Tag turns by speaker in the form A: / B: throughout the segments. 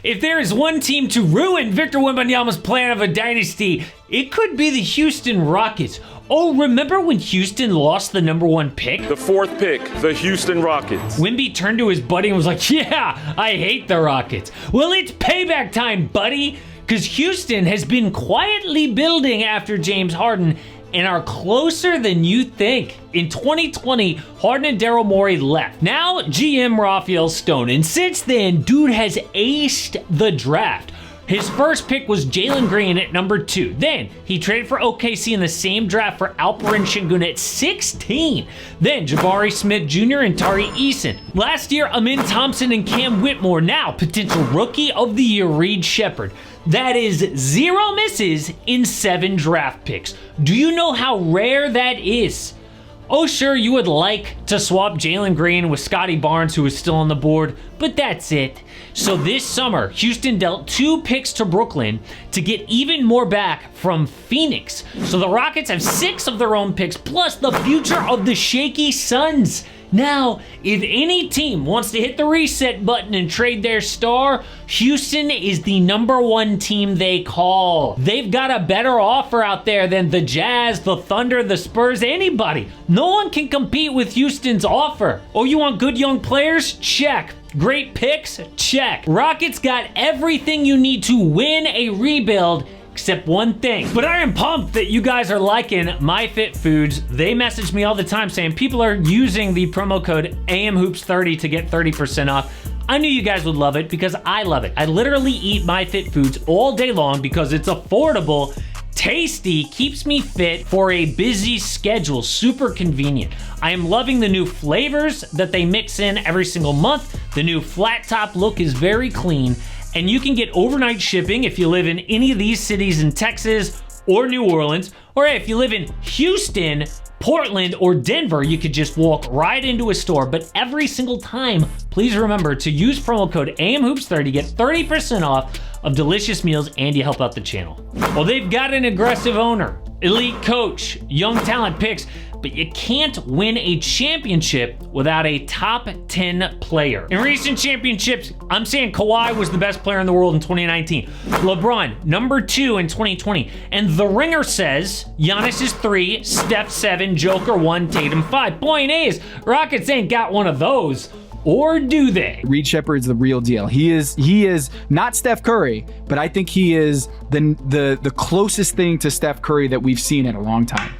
A: If there is one team to ruin Victor Wembanyama's plan of a dynasty, it could be the Houston Rockets. Oh, remember when Houston lost the #1 pick?
B: The 4th pick, the Houston Rockets.
A: Wemby turned to his buddy and was like, yeah, I hate the Rockets. Well, it's payback time, buddy, because Houston has been quietly building after James Harden and are closer than you think. In 2020, Harden and Daryl Morey left. Now, GM Rafael Stone, and since then, dude has aced the draft. His first pick was Jaylen Green at #2. Then, he traded for OKC in the same draft for Alperen Şengün at 16. Then, Jabari Smith Jr. and Tari Eason. Last year, Amin Thompson and Cam Whitmore. Now, potential Rookie of the Year, Reed Shepard. That is 0 misses in 7 draft picks. Do you know how rare that is? Oh, sure, you would like to swap Jaylen Green with Scotty Barnes, who is still on the board, but that's it. So this summer, Houston dealt 2 picks to Brooklyn to get even more back from Phoenix. So the Rockets have 6 of their own picks, plus the future of the shaky Suns. Now, if any team wants to hit the reset button and trade their star, Houston is the #1 team they call. They've got a better offer out there than the Jazz, the Thunder, the Spurs, anybody. No one can compete with Houston's offer. Oh, you want good young players? Check. Great picks? Check. Rockets got everything you need to win a rebuild, except one thing. But I am pumped that you guys are liking MyFitFoods. They message me all the time saying people are using the promo code AMHOOPS30 to get 30% off. I knew you guys would love it because I love it. I literally eat MyFitFoods all day long because it's affordable, tasty, keeps me fit for a busy schedule, super convenient. I am loving the new flavors that they mix in every single month. The new flat top look is very clean. And you can get overnight shipping if you live in any of these cities in Texas or New Orleans. Or if you live in Houston, Portland, or Denver, you could just walk right into a store. But every single time, please remember to use promo code AMHOOPS30, get 30% off of delicious meals, and you help out the channel. Well, they've got an aggressive owner, elite coach, young talent picks, but you can't win a championship without a top 10 player. In recent championships, I'm saying Kawhi was the best player in the world in 2019. LeBron, #2 in 2020. And The Ringer says Giannis is 3, Steph 7, Joker 1, Tatum 5. Point is, Rockets ain't got one of those. Or do they?
C: Reed Shepard's the real deal. He is not Steph Curry, but I think he is the closest thing to Steph Curry that we've seen in a long time.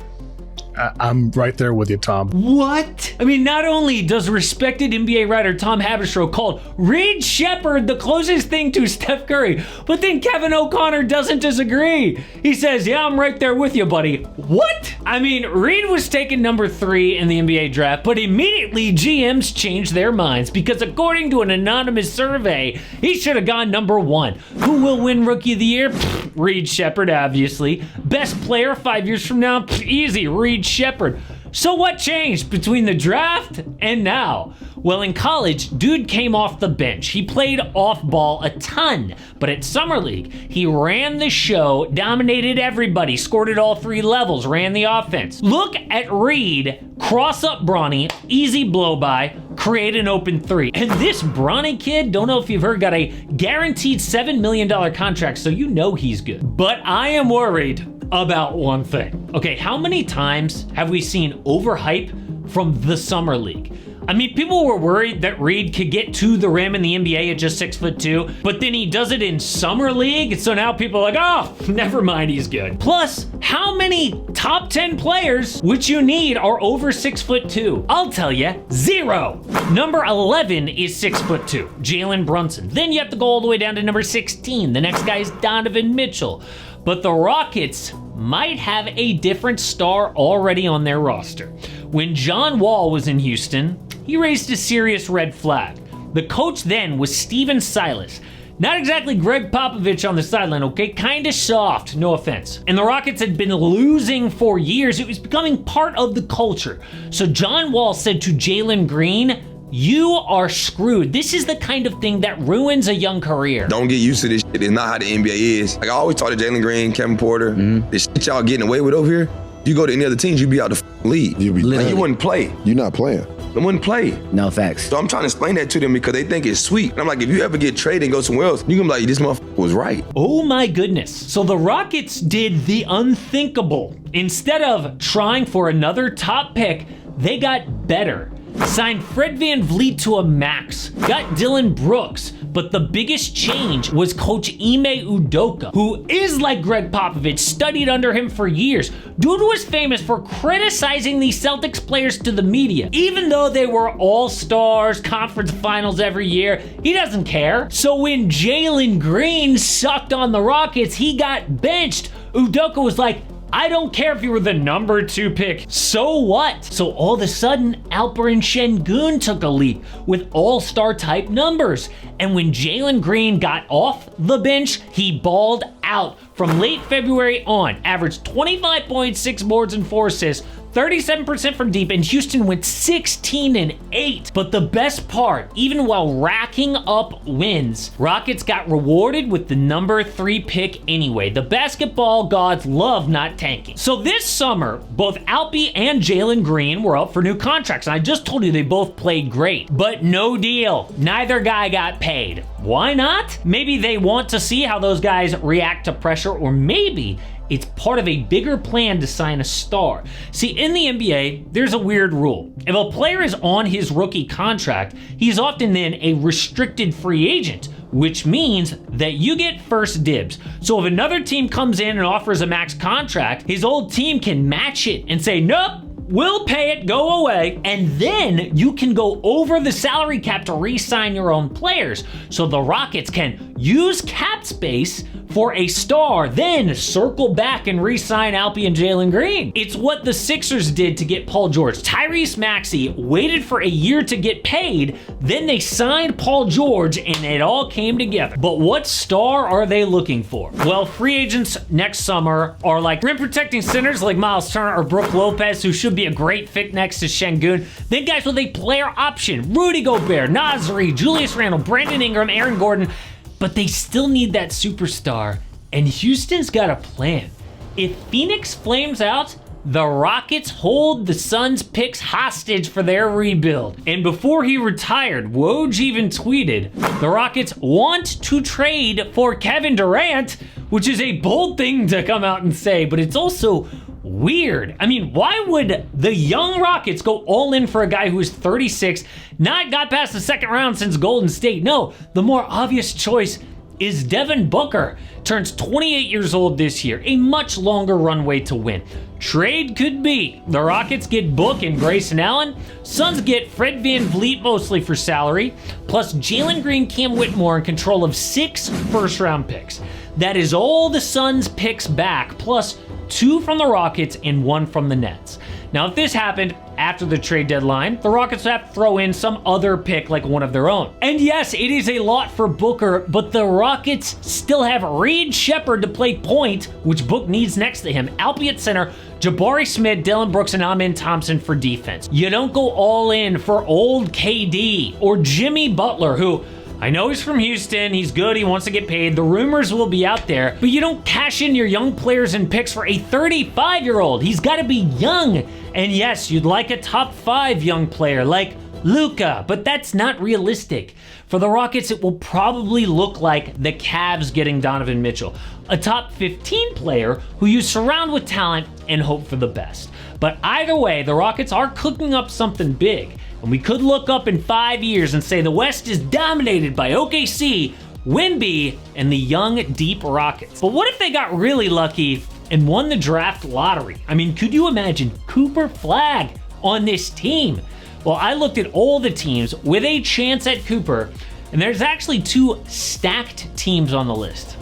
D: I'm right there with you, Tom.
A: What? I mean, not only does respected NBA writer Tom Haberstroh call Reed Shepard the closest thing to Steph Curry, but then Kevin O'Connor doesn't disagree. He says, yeah, I'm right there with you, buddy. What? I mean, Reed was taken #3 in the NBA draft, but immediately GMs changed their minds because according to an anonymous survey, he should have gone #1. Who will win Rookie of the Year? Reed Shepard, obviously. Best player 5 years from now? Easy, Reed Shepard. So what changed between the draft and now? Well, in college, dude came off the bench. He played off ball a ton, but at Summer League, he ran the show, dominated everybody, scored at all 3 levels, ran the offense. Look at Reed, cross up Bronny, easy blow by, create an open 3. And this Bronny kid, don't know if you've heard, got a guaranteed $7 million contract, so you know he's good. But I am worried about one thing. Okay, how many times have we seen overhype from the Summer League? I mean, people were worried that Reed could get to the rim in the NBA at just 6'2", but then he does it in Summer League, so now people are like, oh, never mind, he's good. Plus, how many top 10 players which you need are over 6'2"? I'll tell you, 0. Number 11 is 6'2", Jalen Brunson. Then you have to go all the way down to number 16. The next guy is Donovan Mitchell. But the Rockets might have a different star already on their roster. When John Wall was in Houston, he raised a serious red flag. The coach then was Steven Silas. Not exactly Greg Popovich on the sideline, okay? Kinda soft, no offense. And the Rockets had been losing for years. It was becoming part of the culture. So John Wall said to Jaylen Green, you are screwed. This is the kind of thing that ruins a young career.
E: Don't get used to this shit. It's not how the NBA is. Like I always talk to Jaylen Green, Kevin Porter, this shit y'all getting away with over here. You go to any other teams, you'd be out the league.
F: You'd be
E: like, you wouldn't play.
F: You're not playing.
E: They wouldn't play.
F: No facts.
E: So I'm trying to explain that to them because they think it's sweet. And I'm like, if you ever get traded and go somewhere else, you can be like, this motherfucker was right.
A: Oh my goodness. So the Rockets did the unthinkable. Instead of trying for another top pick, they got better. Signed Fred VanVleet to a max, got Dylan Brooks, but the biggest change was coach Ime Udoka, who is like Greg Popovich, studied under him for years. Dude was famous for criticizing these Celtics players to the media. Even though they were all-stars, conference finals every year, he doesn't care. So when Jaylen Green sucked on the Rockets, he got benched. Udoka was like, I don't care if you were the number 2 pick. So what? So all of a sudden, Alperen Şengün took a leap with all-star type numbers. And when Jaylen Green got off the bench, he balled out. From late February on, averaged 25.6 boards and 4 assists, 37% from deep, and Houston went 16-8. But the best part, even while racking up wins, Rockets got rewarded with the number 3 pick anyway. The basketball gods love not tanking. So this summer, both Alpi and Jaylen Green were up for new contracts. And I just told you they both played great, but no deal. Neither guy got paid. Why not? Maybe they want to see how those guys react to pressure, or maybe it's part of a bigger plan to sign a star. See, in the NBA, there's a weird rule. If a player is on his rookie contract, he's often then a restricted free agent, which means that you get first dibs. So if another team comes in and offers a max contract, his old team can match it and say, nope, we'll pay it, go away, and then you can go over the salary cap to re-sign your own players. So the Rockets can use cap space for a star, then circle back and re-sign Alpi and Jaylen Green. It's what the Sixers did to get Paul George. Tyrese Maxey waited for a year to get paid, then they signed Paul George, and it all came together. But what star are they looking for? Well, free agents next summer are like rim protecting centers like Miles Turner or Brook Lopez, who should be a great fit next to Şengün. Then guys with a player option, Rudy Gobert, Nasri, Julius Randle, Brandon Ingram, Aaron Gordon. But they still need that superstar, and Houston's got a plan. If Phoenix flames out, the Rockets hold the Suns' picks hostage for their rebuild. And before he retired, Woj even tweeted, the Rockets want to trade for Kevin Durant, which is a bold thing to come out and say, but it's also weird. I mean, why would the young Rockets go all in for a guy who is 36, not got past the second round since Golden State? No, the more obvious choice is Devin Booker. Turns 28 years old this year, a much longer runway to win. Trade could be. The Rockets get Book and Grayson Allen. Suns get Fred VanVleet mostly for salary, plus Jaylen Green, Cam Whitmore in control of 6 first-round picks. That is all the Suns picks back, plus 2 from the Rockets and 1 from the Nets. Now, if this happened after the trade deadline, the Rockets would have to throw in some other pick like one of their own. And yes, it is a lot for Booker, but the Rockets still have Reed Shepard to play point, which Book needs next to him, Alpi at center, Jabari Smith, Dylan Brooks, and Amen Thompson for defense. You don't go all in for old KD or Jimmy Butler, who I know he's from Houston, he's good, he wants to get paid, the rumors will be out there, but you don't cash in your young players and picks for a 35-year-old. He's got to be young. And yes, you'd like a top 5 young player like Luka, but that's not realistic. For the Rockets, it will probably look like the Cavs getting Donovan Mitchell, a top 15 player who you surround with talent and hope for the best. But either way, the Rockets are cooking up something big. And we could look up in 5 years and say the West is dominated by OKC, Wemby, and the young, deep Rockets. But what if they got really lucky and won the draft lottery? I mean, could you imagine Cooper Flagg on this team? Well, I looked at all the teams with a chance at Cooper, and there's actually 2 stacked teams on the list.